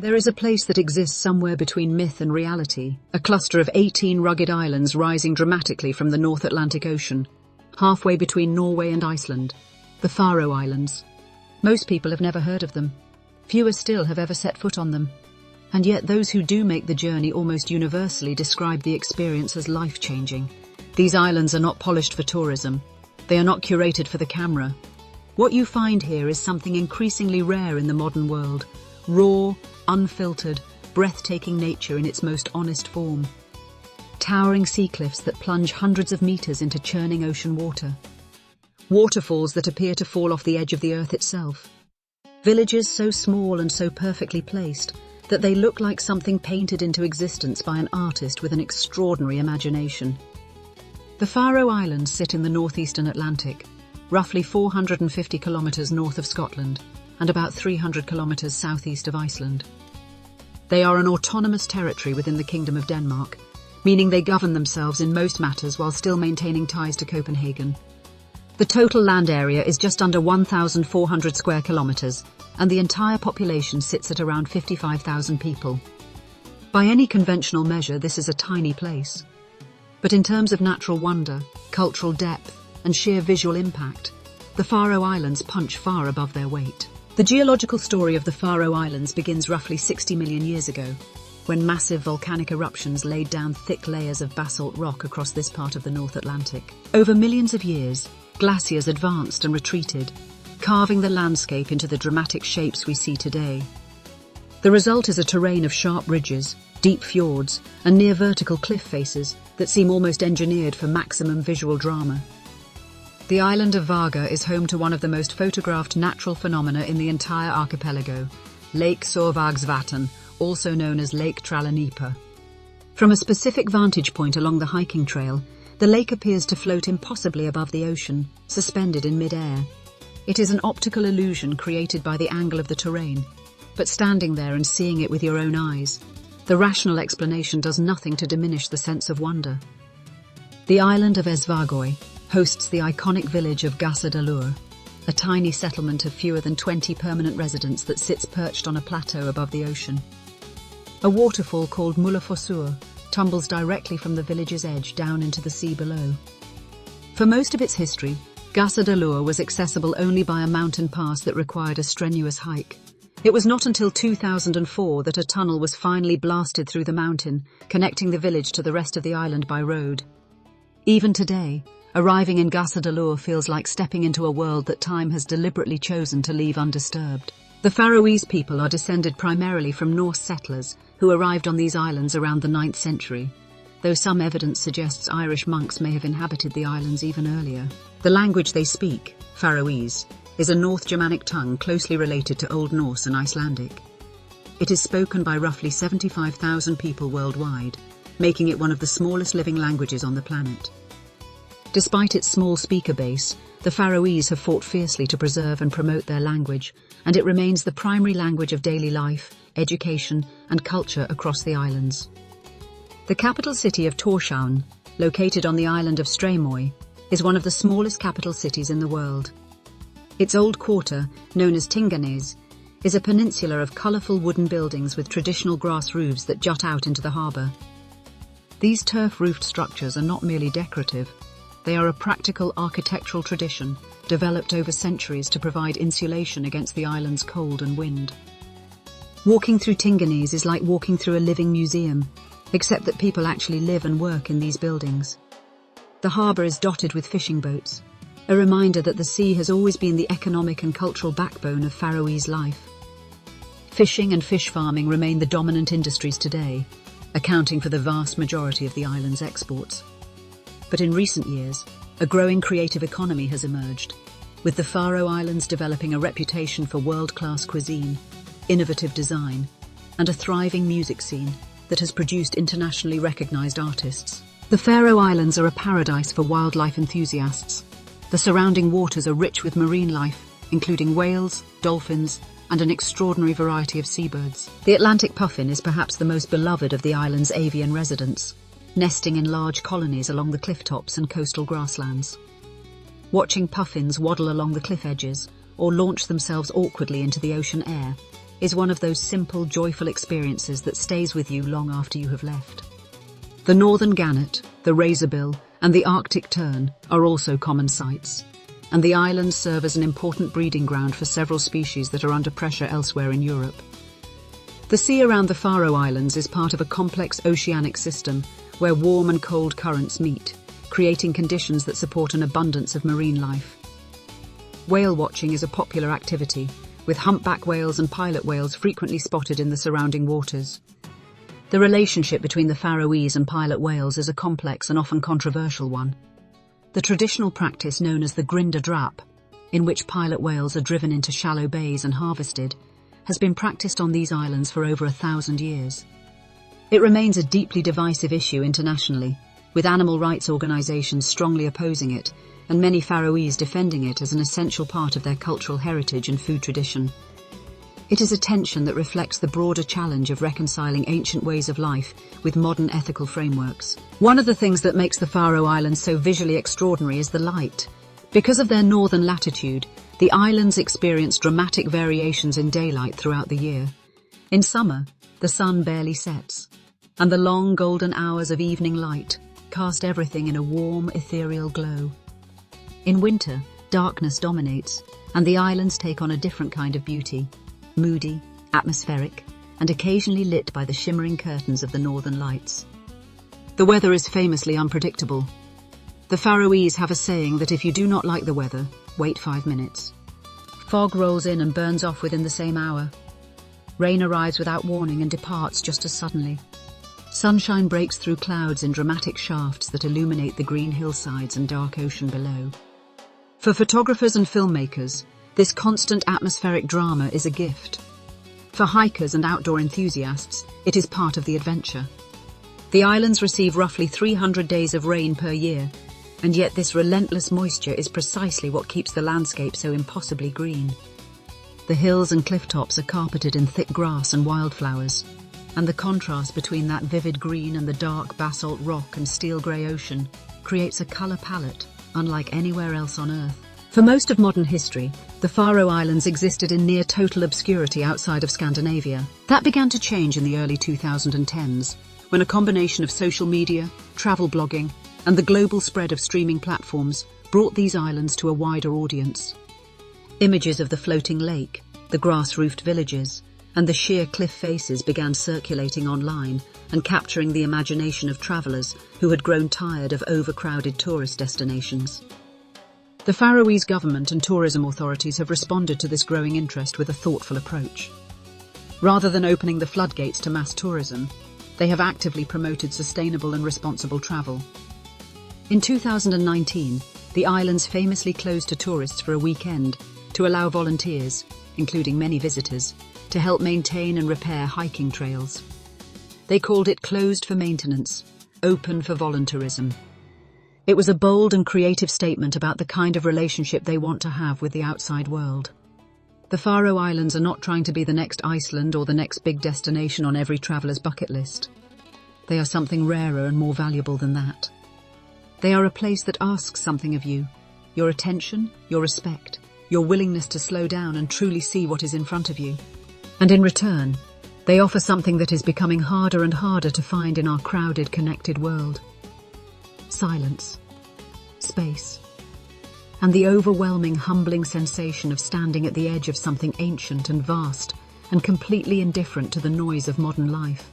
There is a place that exists somewhere between myth and reality, a cluster of 18 rugged islands rising dramatically from the North Atlantic Ocean, halfway between Norway and Iceland, the Faroe Islands. Most people have never heard of them. Fewer still have ever set foot on them. And yet those who do make the journey almost universally describe the experience as life-changing. These islands are not polished for tourism. They are not curated for the camera. What you find here is something increasingly rare in the modern world. Raw, unfiltered, breathtaking nature in its most honest form. Towering sea cliffs that plunge hundreds of meters into churning ocean water. Waterfalls that appear to fall off the edge of the earth itself. Villages so small and so perfectly placed that they look like something painted into existence by an artist with an extraordinary imagination. The Faroe Islands sit in the northeastern Atlantic, roughly 450 kilometers north of Scotland and about 300 kilometers southeast of Iceland. They are an autonomous territory within the Kingdom of Denmark, meaning they govern themselves in most matters while still maintaining ties to Copenhagen. The total land area is just under 1,400 square kilometers, and the entire population sits at around 55,000 people. By any conventional measure, this is a tiny place. But in terms of natural wonder, cultural depth, and sheer visual impact, the Faroe Islands punch far above their weight. The geological story of the Faroe Islands begins roughly 60 million years ago, when massive volcanic eruptions laid down thick layers of basalt rock across this part of the North Atlantic. Over millions of years, glaciers advanced and retreated, carving the landscape into the dramatic shapes we see today. The result is a terrain of sharp ridges, deep fjords, and near-vertical cliff faces that seem almost engineered for maximum visual drama. The island of Vaga is home to one of the most photographed natural phenomena in the entire archipelago, Lake Sorvagsvatn, also known as Lake Trallanipa. From a specific vantage point along the hiking trail, the lake appears to float impossibly above the ocean, suspended in mid-air. It is an optical illusion created by the angle of the terrain, but standing there and seeing it with your own eyes, the rational explanation does nothing to diminish the sense of wonder. The island of Esvagøy hosts the iconic village of Gassadalur, a tiny settlement of fewer than 20 permanent residents that sits perched on a plateau above the ocean. A waterfall called Mullafossur tumbles directly from the village's edge down into the sea below. For most of its history, Gassadalur was accessible only by a mountain pass that required a strenuous hike. It was not until 2004 that a tunnel was finally blasted through the mountain, connecting the village to the rest of the island by road. Even today, arriving in Gassadalur feels like stepping into a world that time has deliberately chosen to leave undisturbed. The Faroese people are descended primarily from Norse settlers who arrived on these islands around the 9th century, though some evidence suggests Irish monks may have inhabited the islands even earlier. The language they speak, Faroese, is a North Germanic tongue closely related to Old Norse and Icelandic. It is spoken by roughly 75,000 people worldwide, making it one of the smallest living languages on the planet. Despite its small speaker base, the Faroese have fought fiercely to preserve and promote their language, and it remains the primary language of daily life, education, and culture across the islands. The capital city of Tórshavn, located on the island of Streymoy, is one of the smallest capital cities in the world. Its old quarter, known as Tinganes, is a peninsula of colourful wooden buildings with traditional grass roofs that jut out into the harbour. These turf-roofed structures are not merely decorative. They are a practical architectural tradition developed over centuries to provide insulation against the island's cold and wind. Walking through Tinganes is like walking through a living museum, except that people actually live and work in these buildings. The harbour is dotted with fishing boats, a reminder that the sea has always been the economic and cultural backbone of Faroese life. Fishing and fish farming remain the dominant industries today, accounting for the vast majority of the island's exports. But in recent years, a growing creative economy has emerged, with the Faroe Islands developing a reputation for world-class cuisine, innovative design, and a thriving music scene that has produced internationally recognized artists. The Faroe Islands are a paradise for wildlife enthusiasts. The surrounding waters are rich with marine life, including whales, dolphins, and an extraordinary variety of seabirds. The Atlantic puffin is perhaps the most beloved of the island's avian residents, nesting in large colonies along the cliff tops and coastal grasslands. Watching puffins waddle along the cliff edges or launch themselves awkwardly into the ocean air is one of those simple, joyful experiences that stays with you long after you have left. The northern gannet, the razorbill, and the Arctic tern are also common sights, and the islands serve as an important breeding ground for several species that are under pressure elsewhere in Europe. The sea around the Faroe Islands is part of a complex oceanic system where warm and cold currents meet, creating conditions that support an abundance of marine life. Whale watching is a popular activity, with humpback whales and pilot whales frequently spotted in the surrounding waters. The relationship between the Faroese and pilot whales is a complex and often controversial one. The traditional practice known as the grindadrap, in which pilot whales are driven into shallow bays and harvested, has been practiced on these islands for over 1,000 years. It remains a deeply divisive issue internationally, with animal rights organisations strongly opposing it, and many Faroese defending it as an essential part of their cultural heritage and food tradition. It is a tension that reflects the broader challenge of reconciling ancient ways of life with modern ethical frameworks. One of the things that makes the Faroe Islands so visually extraordinary is the light. Because of their northern latitude, the islands experience dramatic variations in daylight throughout the year. In summer, the sun barely sets, and the long golden hours of evening light cast everything in a warm, ethereal glow. In winter, darkness dominates, and the islands take on a different kind of beauty, moody, atmospheric, and occasionally lit by the shimmering curtains of the northern lights. The weather is famously unpredictable. The Faroese have a saying that if you do not like the weather, wait 5 minutes. Fog rolls in and burns off within the same hour. Rain arrives without warning and departs just as suddenly. Sunshine breaks through clouds in dramatic shafts that illuminate the green hillsides and dark ocean below. For photographers and filmmakers, this constant atmospheric drama is a gift. For hikers and outdoor enthusiasts, it is part of the adventure. The islands receive roughly 300 days of rain per year, and yet this relentless moisture is precisely what keeps the landscape so impossibly green. The hills and cliff tops are carpeted in thick grass and wildflowers, and the contrast between that vivid green and the dark basalt rock and steel-grey ocean creates a colour palette unlike anywhere else on Earth. For most of modern history, the Faroe Islands existed in near total obscurity outside of Scandinavia. That began to change in the early 2010s, when a combination of social media, travel blogging, and the global spread of streaming platforms brought these islands to a wider audience. Images of the floating lake, the grass-roofed villages, and the sheer cliff faces began circulating online and capturing the imagination of travellers who had grown tired of overcrowded tourist destinations. The Faroese government and tourism authorities have responded to this growing interest with a thoughtful approach. Rather than opening the floodgates to mass tourism, they have actively promoted sustainable and responsible travel. In 2019, the islands famously closed to tourists for a weekend to allow volunteers, including many visitors, to help maintain and repair hiking trails. They called it closed for maintenance, open for volunteerism. It was a bold and creative statement about the kind of relationship they want to have with the outside world. The Faroe Islands are not trying to be the next Iceland or the next big destination on every traveller's bucket list. They are something rarer and more valuable than that. They are a place that asks something of you, your attention, your respect, your willingness to slow down and truly see what is in front of you. And in return, they offer something that is becoming harder and harder to find in our crowded, connected world. Silence, space, and the overwhelming, humbling sensation of standing at the edge of something ancient and vast and completely indifferent to the noise of modern life.